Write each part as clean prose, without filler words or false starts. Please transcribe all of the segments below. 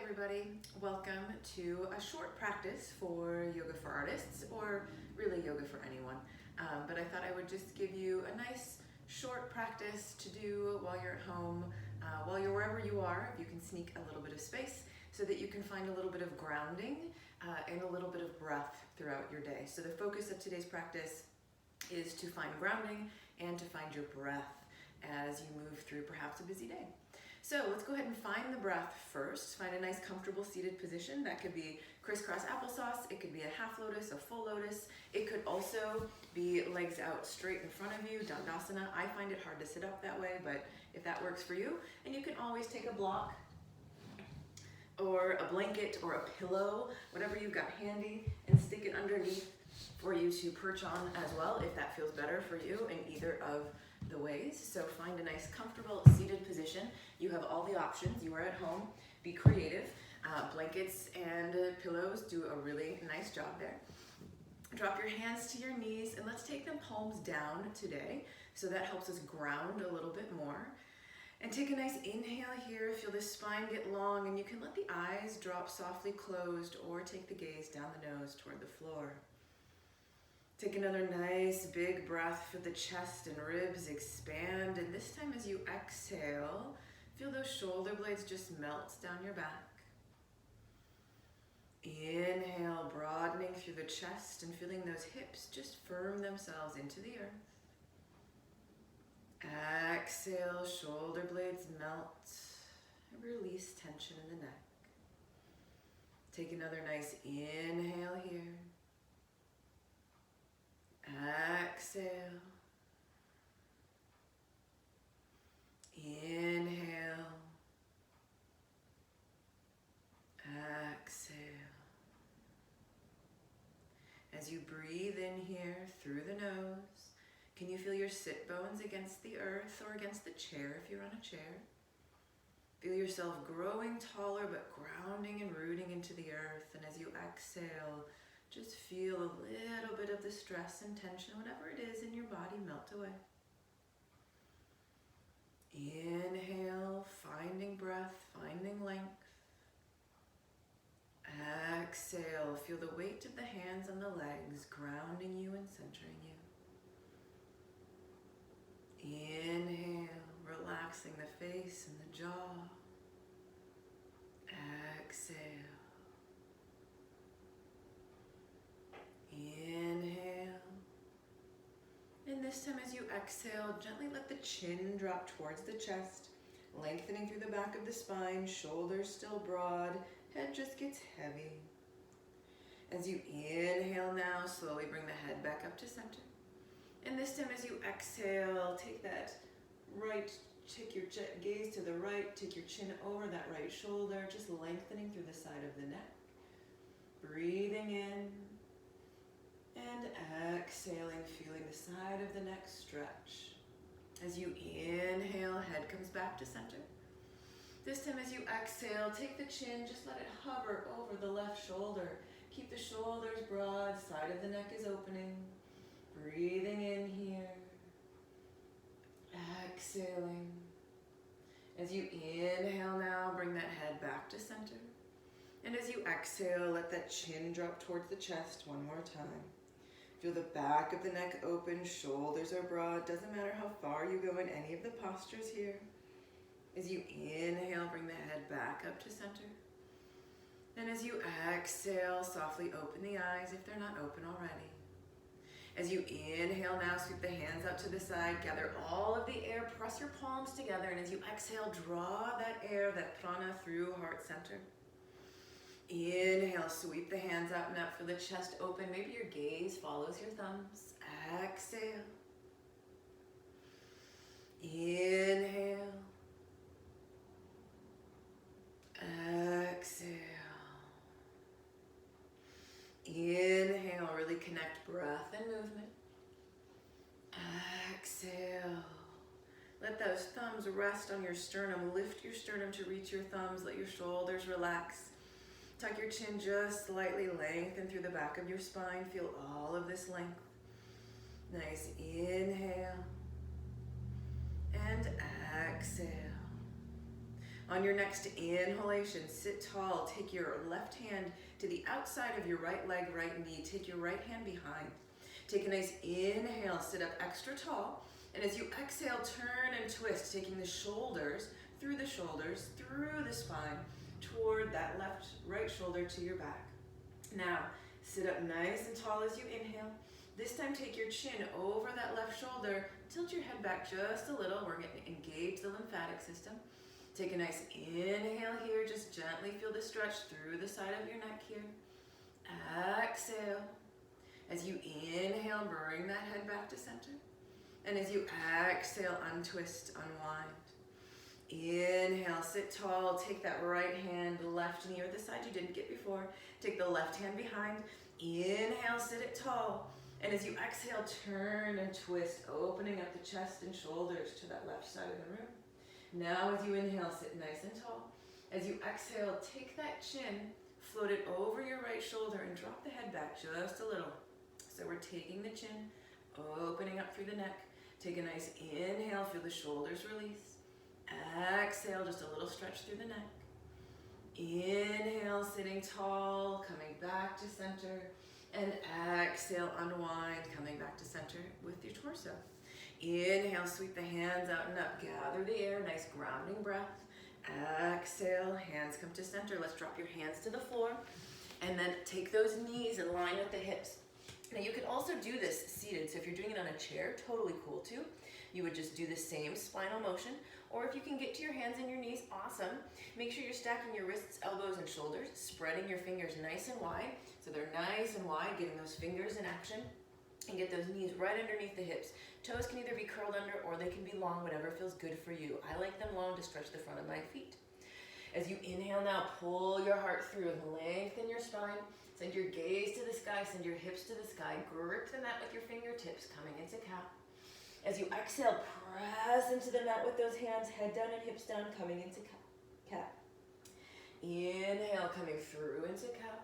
everybody. Welcome to a short practice for Yoga for Artists, or really yoga for anyone. But I thought I would just give you a nice short practice to do while you're at home, while you're wherever you are. If you can sneak a little bit of space so that you can find a little bit of grounding and a little bit of breath throughout your day. So the focus of today's practice is to find grounding and to find your breath as you move through perhaps a busy day. So let's go ahead and find the breath first. Find a nice comfortable seated position. That could be crisscross applesauce. It could be a half lotus, a full lotus. It could also be legs out straight in front of you, Dandasana. I find it hard to sit up that way, but if that works for you, and you can always take a block or a blanket or a pillow, whatever you've got handy, and stick it underneath for you to perch on as well, if that feels better for you in either of the ways. So find a nice comfortable seated position. You have all the options. You are at home. Be creative. Blankets and pillows do a really nice job there. Drop your hands to your knees and let's take them palms down today. So that helps us ground a little bit more. And take a nice inhale here. Feel the spine get long, and you can let the eyes drop softly closed or take the gaze down the nose toward the floor. Take another nice big breath. Feel the chest and ribs expand, and this time as you exhale, feel those shoulder blades just melt down your back. Inhale, broadening through the chest and feeling those hips just firm themselves into the earth. Exhale, shoulder blades melt, and release tension in the neck. Take another nice inhale here. Exhale. Inhale. Exhale. As you breathe in here through the nose, can you feel your sit bones against the earth or against the chair if you're on a chair? Feel yourself growing taller but grounding and rooting into the earth. And as you exhale, just feel a little bit of the stress and tension, whatever it is in your body, melt away. Inhale, finding breath, finding length. Exhale, feel the weight of the hands on the legs grounding you and centering you. Inhale, relaxing the face and the jaw. Exhale. Inhale. And this time as you exhale, gently let the chin drop towards the chest, lengthening through the back of the spine, shoulders still broad, head just gets heavy. As you inhale now, slowly bring the head back up to center. And this time as you exhale, take your gaze to the right, take your chin over that right shoulder, just lengthening through the side of the neck. Breathing in. And exhaling, feeling the side of the neck stretch. As you inhale, head comes back to center. This time as you exhale, take the chin, just let it hover over the left shoulder. Keep the shoulders broad, side of the neck is opening. Breathing in here. Exhaling. As you inhale now, bring that head back to center. And as you exhale, let that chin drop towards the chest one more time. Feel the back of the neck open, shoulders are broad. Doesn't matter how far you go in any of the postures here. As you inhale, bring the head back up to center. And as you exhale, softly open the eyes if they're not open already. As you inhale now, sweep the hands out to the side, gather all of the air, press your palms together, and as you exhale, draw that air, that prana through heart center. Inhale, sweep the hands out and up, feel the chest open. Maybe your gaze follows your thumbs. Exhale. Inhale. Exhale. Inhale, really connect breath and movement. Exhale. Let those thumbs rest on your sternum. Lift your sternum to reach your thumbs. Let your shoulders relax. Tuck your chin just slightly, lengthen through the back of your spine. Feel all of this length. Nice inhale and exhale. On your next inhalation, sit tall. Take your left hand to the outside of your right leg, right knee. Take your right hand behind. Take a nice inhale, sit up extra tall. And as you exhale, turn and twist, taking the shoulders, through the spine, toward that right shoulder to your back. Now, sit up nice and tall as you inhale. This time, take your chin over that left shoulder. Tilt your head back just a little. We're going to engage the lymphatic system. Take a nice inhale here. Just gently feel the stretch through the side of your neck here. Exhale. As you inhale, bring that head back to center. And as you exhale, untwist, unwind. Inhale, sit tall. Take that right hand, left knee, or the side you didn't get before. Take the left hand behind. Inhale, sit it tall. And as you exhale, turn and twist, opening up the chest and shoulders to that left side of the room. Now as you inhale, sit nice and tall. As you exhale, take that chin, float it over your right shoulder, and drop the head back just a little. So we're taking the chin, opening up through the neck. Take a nice inhale, feel the shoulders release. Exhale, just a little stretch through the neck. Inhale, sitting tall, coming back to center. And exhale, unwind, coming back to center with your torso. Inhale, sweep the hands out and up. Gather the air, nice grounding breath. Exhale, hands come to center. Let's drop your hands to the floor. And then take those knees in line with the hips. Now you can also do this seated, so if you're doing it on a chair, totally cool too. You would just do the same spinal motion, or if you can get to your hands and your knees, awesome. Make sure you're stacking your wrists, elbows, and shoulders, spreading your fingers nice and wide, so they're nice and wide, getting those fingers in action, and get those knees right underneath the hips. Toes can either be curled under or they can be long, whatever feels good for you. I like them long to stretch the front of my feet. As you inhale now, pull your heart through and lengthen your spine. Send your gaze to the sky, send your hips to the sky. Grip the mat with your fingertips, coming into cat. As you exhale, press into the mat with those hands, head down and hips down, coming into cat. Inhale, coming through into cat.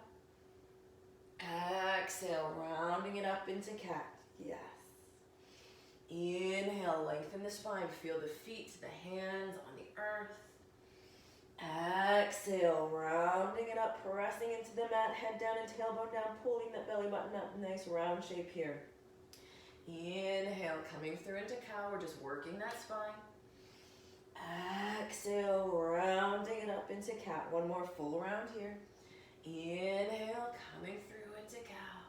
Exhale, rounding it up into cat. Yes. Inhale, lengthen the spine, feel the feet, the hands on the earth. Exhale, rounding it up, pressing into the mat, head down and tailbone down, pulling that belly button up, nice round shape here. Inhale, coming through into cow, we're just working that spine. Exhale, rounding it up into cat. One more full round here. Inhale, coming through into cow.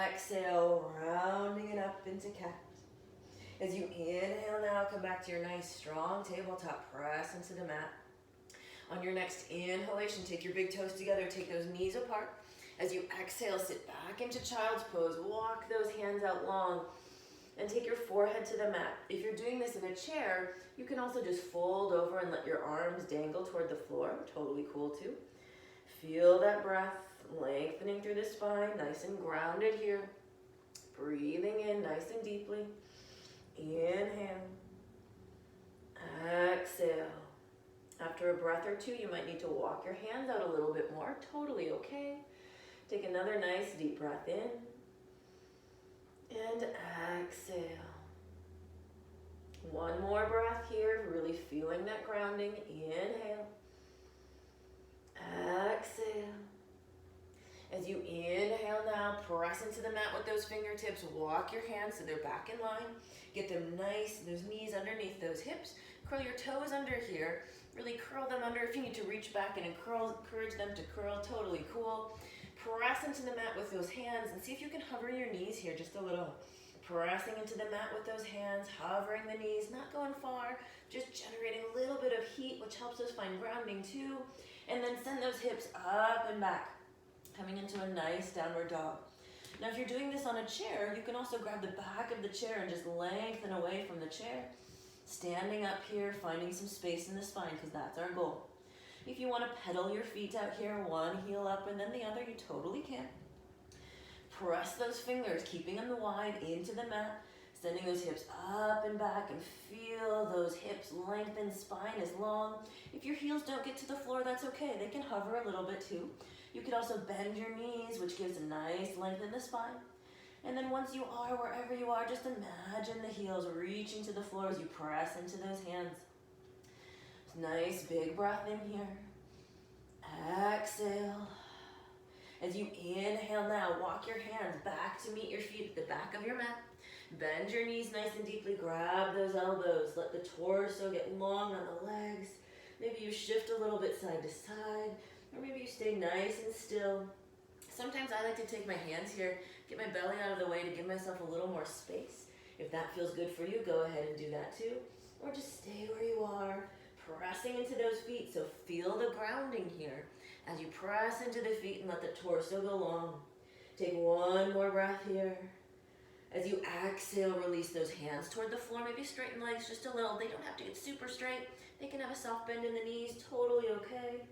Exhale, rounding it up into cat. As you inhale now, come back to your nice strong tabletop, press into the mat. On your next inhalation, take your big toes together, take those knees apart. As you exhale, sit back into child's pose, walk those hands out long, and take your forehead to the mat. If you're doing this in a chair, you can also just fold over and let your arms dangle toward the floor, totally cool too. Feel that breath, lengthening through the spine, nice and grounded here. Breathing in nice and deeply. Inhale, exhale. After a breath or two, you might need to walk your hands out a little bit more. Totally okay. Take another nice deep breath in and exhale. One more breath here, really feeling that grounding. Inhale, exhale. As you inhale now, press into the mat with those fingertips. Walk your hands so they're back in line. Get them nice, those knees underneath those hips. Curl your toes under here. Really curl them under. If you need to reach back and encourage them to curl, totally cool. Press into the mat with those hands and see if you can hover your knees here just a little. Pressing into the mat with those hands, hovering the knees, not going far, just generating a little bit of heat, which helps us find grounding too. And then send those hips up and back, coming into a nice downward dog. Now if you're doing this on a chair, you can also grab the back of the chair and just lengthen away from the chair. Standing up here, finding some space in the spine, because that's our goal. If you want to pedal your feet out here, one heel up and then the other, you totally can. Press those fingers, keeping them wide into the mat, sending those hips up and back, and feel those hips lengthen, spine is long. If your heels don't get to the floor, that's okay. They can hover a little bit too. You could also bend your knees, which gives a nice length in the spine. And then once you are wherever you are, just imagine the heels reaching to the floor as you press into those hands. Nice big breath in here. Exhale. As you inhale now, walk your hands back to meet your feet at the back of your mat. Bend your knees nice and deeply. Grab those elbows. Let the torso get long on the legs. Maybe you shift a little bit side to side, or maybe you stay nice and still. Sometimes I like to take my hands here, get my belly out of the way to give myself a little more space. If that feels good for you, go ahead and do that too. Or just stay where you are, pressing into those feet. So feel the grounding here as you press into the feet and let the torso go long. Take one more breath here. As you exhale, release those hands toward the floor. Maybe straighten legs just a little. They don't have to get super straight. They can have a soft bend in the knees, totally okay.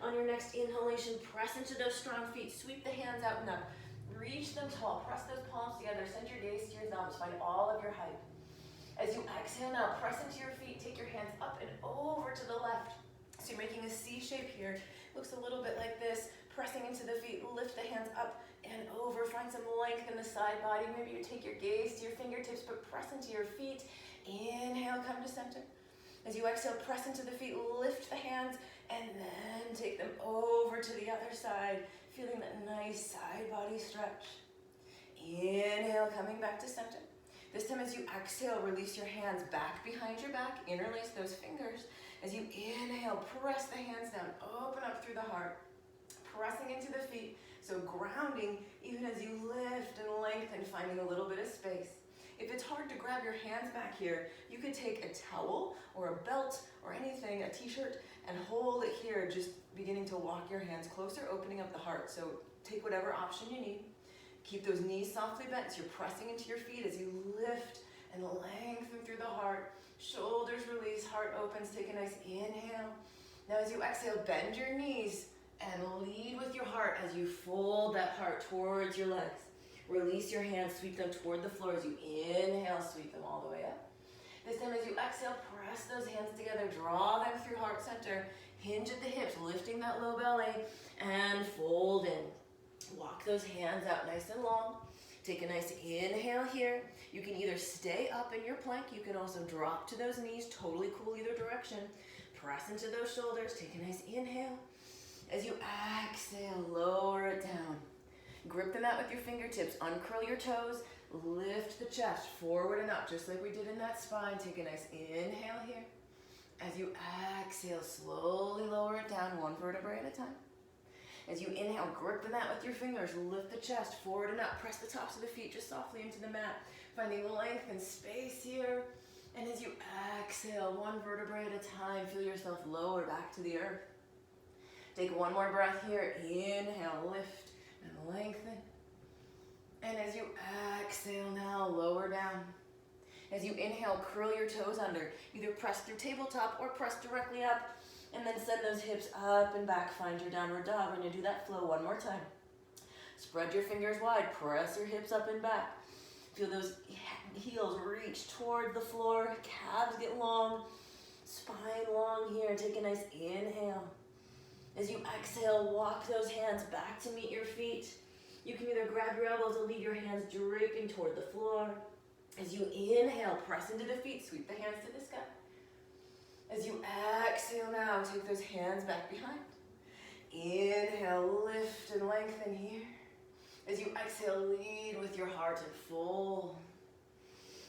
On your next inhalation, press into those strong feet. Sweep the hands out and up. Reach them tall. Press those palms together. Send your gaze to your thumbs. Find all of your height. As you exhale now, press into your feet. Take your hands up and over to the left. So you're making a C shape here. Looks a little bit like this. Pressing into the feet. Lift the hands up and over. Find some length in the side body. Maybe you take your gaze to your fingertips, but press into your feet. Inhale, come to center. As you exhale, press into the feet. Lift the hands and then take them over to the other side. Feeling that nice side body stretch. Inhale, coming back to center. This time as you exhale, release your hands back behind your back. Interlace those fingers. As you inhale, press the hands down. Open up through the heart. Pressing into the feet. So grounding even as you lift and lengthen, finding a little bit of space. If it's hard to grab your hands back here, you could take a towel or a belt or anything, a t-shirt, and hold it here, just beginning to walk your hands closer, opening up the heart. So take whatever option you need. Keep those knees softly bent so you're pressing into your feet as you lift and lengthen through the heart. Shoulders release, heart opens, take a nice inhale. Now as you exhale, bend your knees and lead with your heart as you fold that heart towards your legs. Release your hands, sweep them toward the floor as you inhale, sweep them all the way up. This time as you exhale, press those hands together, draw them through heart center, hinge at the hips, lifting that low belly, and fold in. Walk those hands out nice and long. Take a nice inhale here. You can either stay up in your plank, you can also drop to those knees, totally cool either direction. Press into those shoulders, take a nice inhale. As you exhale, lower it down. Grip the mat with your fingertips, uncurl your toes, lift the chest forward and up, just like we did in that spine. Take a nice inhale here. As you exhale, slowly lower it down, one vertebrae at a time. As you inhale, grip the mat with your fingers, lift the chest forward and up, press the tops of the feet just softly into the mat, finding length and space here. And as you exhale, one vertebrae at a time, feel yourself lower back to the earth. Take one more breath here, inhale, lift and lengthen. And as you exhale now, lower down. As you inhale, curl your toes under. Either press through tabletop or press directly up. And then send those hips up and back. Find your downward dog. We're going to do that flow one more time. Spread your fingers wide. Press your hips up and back. Feel those heels reach toward the floor. Calves get long. Spine long here. Take a nice inhale. As you exhale, walk those hands back to meet your feet. You can either grab your elbows or lead your hands draping toward the floor. As you inhale, press into the feet, sweep the hands to the sky. As you exhale now, take those hands back behind. Inhale, lift and lengthen here. As you exhale, lead with your heart and fold.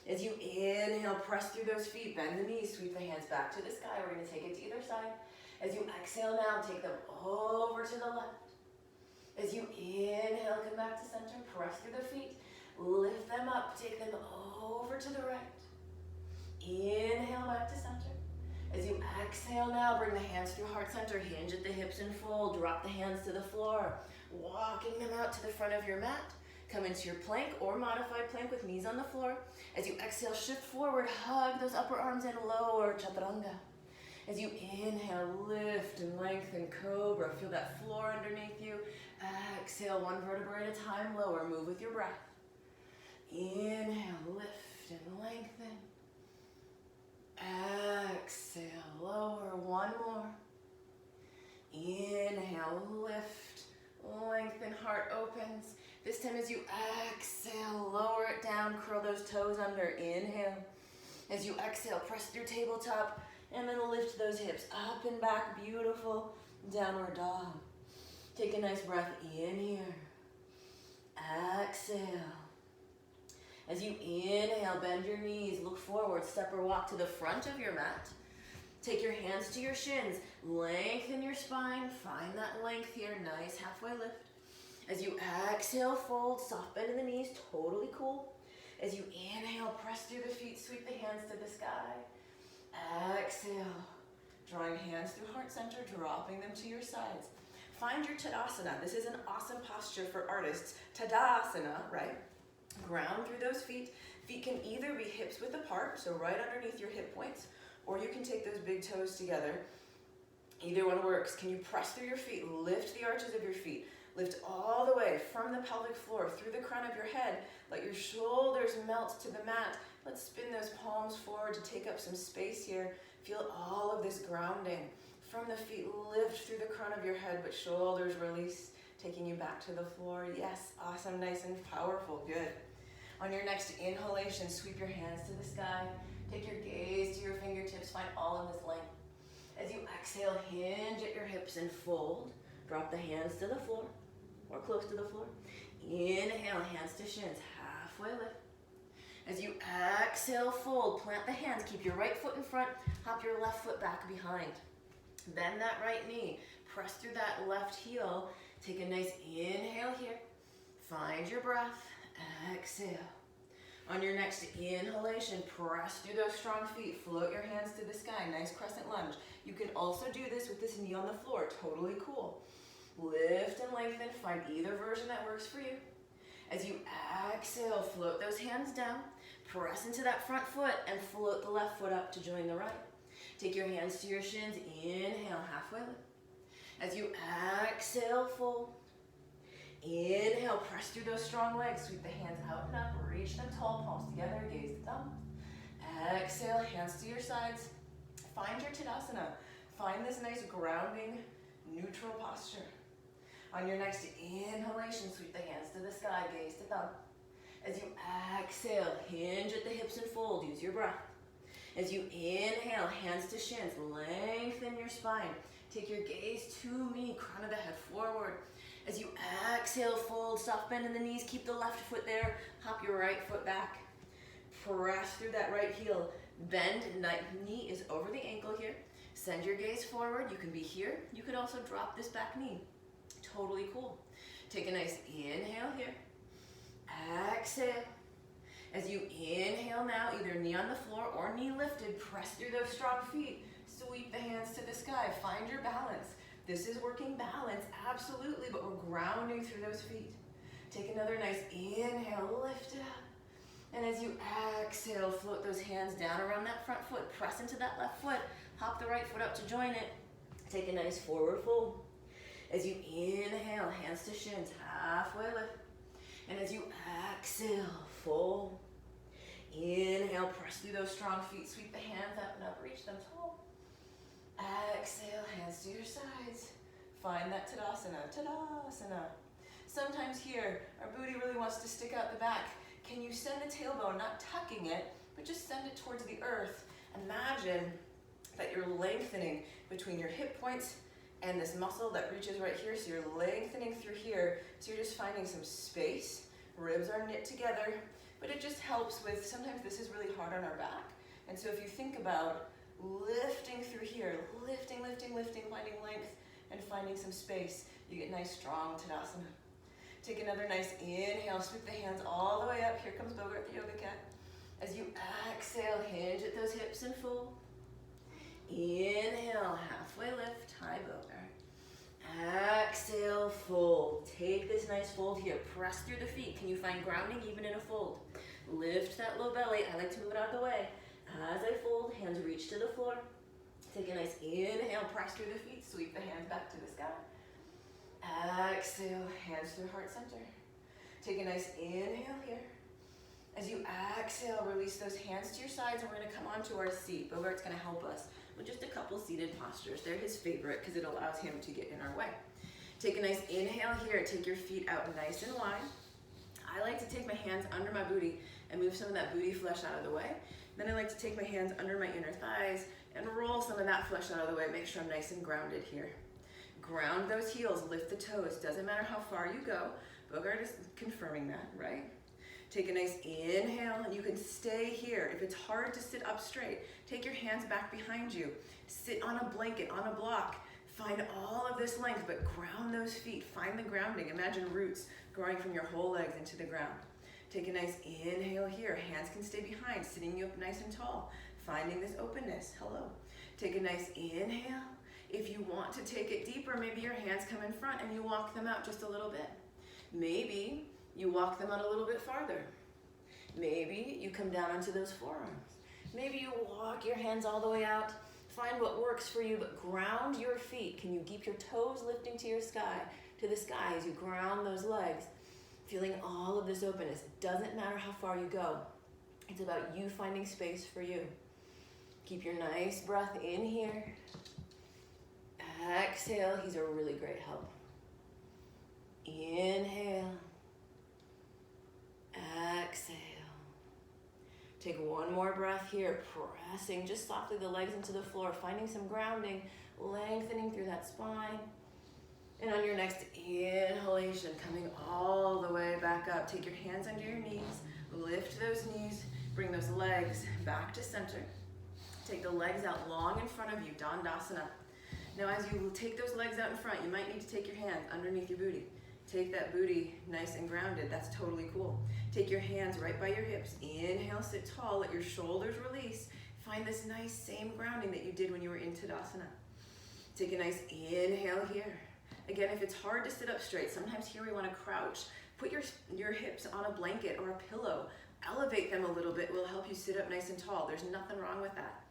As you inhale, press through those feet, bend the knees, sweep the hands back to the sky. We're going to take it to either side. As you exhale now, take them over to the left. As you inhale, come back to center, press through the feet, lift them up, take them over to the right. Inhale back to center. As you exhale now, bring the hands through heart center, hinge at the hips and fold, drop the hands to the floor, walking them out to the front of your mat. Come into your plank or modified plank with knees on the floor. As you exhale, shift forward, hug those upper arms in, lower chaturanga. As you inhale, lift and lengthen, cobra. Feel that floor underneath you. Exhale, one vertebrae at a time, lower. Move with your breath. Inhale, lift and lengthen. Exhale, lower. One more. Inhale, lift, lengthen, heart opens. This time as you exhale, lower it down, curl those toes under. Inhale. As you exhale, press through tabletop. And then lift those hips up and back, beautiful. Downward dog. Take a nice breath in here. Exhale. As you inhale, bend your knees, look forward, step or walk to the front of your mat. Take your hands to your shins, lengthen your spine, find that length here, nice halfway lift. As you exhale, fold, soft bend in the knees, totally cool. As you inhale, press through the feet, sweep the hands to the sky. Exhale, drawing hands through heart center, dropping them to your sides. Find your Tadasana. This is an awesome posture for artists. Tadasana, right? Ground through those feet. Feet can either be hips width apart, so right underneath your hip points, or you can take those big toes together. Either one works. Can you press through your feet? Lift the arches of your feet. Lift all the way from the pelvic floor through the crown of your head. Let your shoulders melt to the mat. Let's spin those palms forward to take up some space here. Feel all of this grounding. From the feet, lift through the crown of your head, but shoulders release, taking you back to the floor. Yes, awesome, nice and powerful, good. On your next inhalation, sweep your hands to the sky. Take your gaze to your fingertips, find all of this length. As you exhale, hinge at your hips and fold. Drop the hands to the floor, or close to the floor. Inhale, hands to shins, halfway lift. As you exhale, fold, plant the hands, keep your right foot in front, hop your left foot back behind. Bend that right knee, press through that left heel. Take a nice inhale here. Find your breath, exhale. On your next inhalation, press through those strong feet, float your hands to the sky, nice crescent lunge. You can also do this with this knee on the floor, totally cool. Lift and lengthen, find either version that works for you. As you exhale, float those hands down, press into that front foot and float the left foot up to join the right. Take your hands to your shins, inhale, halfway lift. As you exhale, fold. Inhale, press through those strong legs, sweep the hands out and up, reach them tall, palms together, gaze to thumb. Exhale, hands to your sides. Find your Tadasana. Find this nice grounding, neutral posture. On your next inhalation, sweep the hands to the sky, gaze to thumb. As you exhale, hinge at the hips and fold, use your breath. As you inhale, hands to shins, lengthen your spine. Take your gaze to me, crown of the head forward. As you exhale, fold, soft bend in the knees, keep the left foot there, hop your right foot back. Press through that right heel. Bend, knee is over the ankle here. Send your gaze forward, you can be here. You could also drop this back knee. Totally cool. Take a nice inhale here. Exhale. As you inhale now, either knee on the floor or knee lifted, press through those strong feet. Sweep the hands to the sky, find your balance. This is working balance, absolutely, but we're grounding through those feet. Take another nice inhale, lift it up. And as you exhale, float those hands down around that front foot, press into that left foot, hop the right foot up to join it. Take a nice forward fold. As you inhale, hands to shins, halfway lift. And as you exhale, fold. Inhale, press through those strong feet, sweep the hands up and up, reach them tall. Exhale, hands to your sides. Find that Tadasana, Tadasana. Sometimes here, our booty really wants to stick out the back. Can you send the tailbone, not tucking it, but just send it towards the earth? Imagine that you're lengthening between your hip points and this muscle that reaches right here, so you're lengthening through here, so you're just finding some space. Ribs are knit together, but it just helps with, sometimes this is really hard on our back, and so if you think about lifting through here, lifting, lifting, lifting, finding length, and finding some space, you get nice, strong Tadasana. Take another nice inhale, sweep the hands all the way up. Here comes Bogart, the yoga cat. As you exhale, hinge at those hips and fold. Inhale, halfway lift, high Bogart. Exhale, fold. Take this nice fold here. Press through the feet. Can you find grounding even in a fold? Lift that low belly. I like to move it out of the way. As I fold, hands reach to the floor. Take a nice inhale, press through the feet, sweep the hands back to the sky. Exhale, hands through heart center. Take a nice inhale here. As you exhale, release those hands to your sides, and we're going to come onto our seat. Bogart's going to help us with just a couple seated postures. They're his favorite because it allows him to get in our way. Take a nice inhale here. Take your feet out nice and wide. I like to take my hands under my booty and move some of that booty flesh out of the way. Then I like to take my hands under my inner thighs and roll some of that flesh out of the way. Make sure I'm nice and grounded here. Ground those heels, lift the toes. Doesn't matter how far you go. Bogart is confirming that, right? Take a nice inhale, and you can stay here. If it's hard to sit up straight, take your hands back behind you. Sit on a blanket, on a block. Find all of this length, but ground those feet. Find the grounding. Imagine roots growing from your whole legs into the ground. Take a nice inhale here. Hands can stay behind, sitting you up nice and tall. Finding this openness. Hello. Take a nice inhale. If you want to take it deeper, maybe your hands come in front and you walk them out just a little bit. Maybe you walk them out a little bit farther. Maybe you come down onto those forearms. Maybe you walk your hands all the way out. Find what works for you, but ground your feet. Can you keep your toes lifting to the sky as you ground those legs? Feeling all of this openness. It doesn't matter how far you go. It's about you finding space for you. Keep your nice breath in here. Exhale. He's a really great help. Inhale. Exhale. Take one more breath here, pressing just softly the legs into the floor, finding some grounding, lengthening through that spine. And on your next inhalation, coming all the way back up, take your hands under your knees, lift those knees, bring those legs back to center. Take the legs out long in front of you, Dandasana. Now as you take those legs out in front, you might need to take your hands underneath your booty. Take that booty nice and grounded. That's totally cool. Take your hands right by your hips. Inhale, sit tall, let your shoulders release. Find this nice same grounding that you did when you were in Tadasana. Take a nice inhale here. Again, if it's hard to sit up straight, sometimes here we want to crouch. Put your hips on a blanket or a pillow. Elevate them a little bit. It will help you sit up nice and tall. There's nothing wrong with that.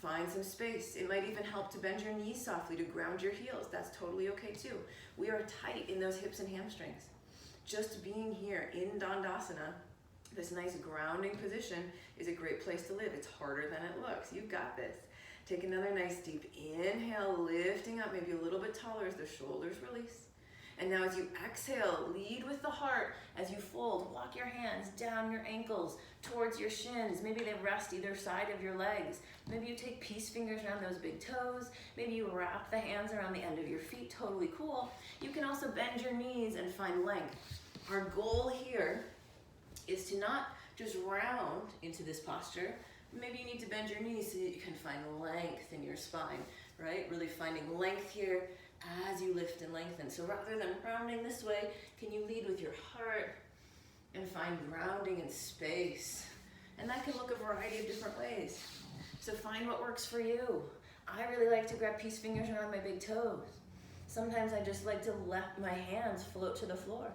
Find some space. It might even help to bend your knees softly to ground your heels. That's totally okay too. We are tight in those hips and hamstrings. Just being here in Dandasana, this nice grounding position, is a great place to live. It's harder than it looks. You've got this. Take another nice deep inhale, lifting up maybe a little bit taller as the shoulders release. And now as you exhale, lead with the heart. As you fold, walk your hands down your ankles towards your shins. Maybe they rest either side of your legs. Maybe you take peace fingers around those big toes. Maybe you wrap the hands around the end of your feet. Totally cool. You can also bend your knees and find length. Our goal here is to not just round into this posture. Maybe you need to bend your knees so that you can find length in your spine, right? Really finding length here as you lift and lengthen. So rather than rounding this way, can you lead with your heart and find grounding and space? And that can look a variety of different ways. So find what works for you. I really like to grab peace fingers around my big toes. Sometimes I just like to let my hands float to the floor.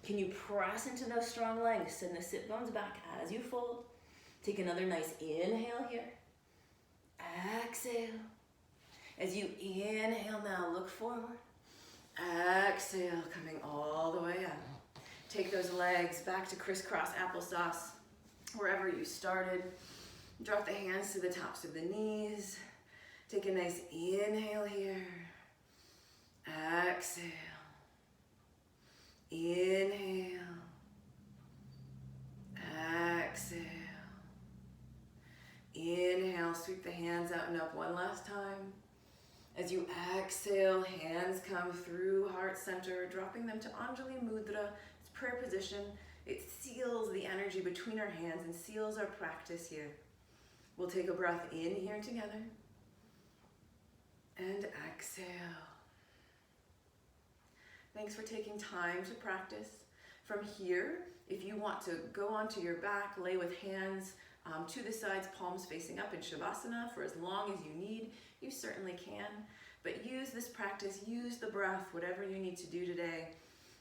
Can you press into those strong legs? Send the sit bones back as you fold. Take another nice inhale here. Exhale. As you inhale now, look forward. Exhale, coming all the way up. Take those legs back to crisscross applesauce, wherever you started. Drop the hands to the tops of the knees. Take a nice inhale here. Exhale. Inhale. Exhale. Inhale, sweep the hands out and up one last time. As you exhale, hands come through heart center, dropping them to Anjali Mudra. It's prayer position. It seals the energy between our hands and seals our practice here. We'll take a breath in here together. And exhale. Thanks for taking time to practice. From here, if you want to go onto your back, lay with hands to the sides, palms facing up in Shavasana for as long as you need, you certainly can. But use this practice, use the breath, whatever you need to do today,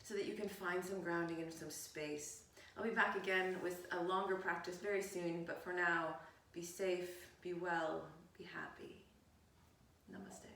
so that you can find some grounding and some space. I'll be back again with a longer practice very soon, but for now, be safe, be well, be happy. Namaste.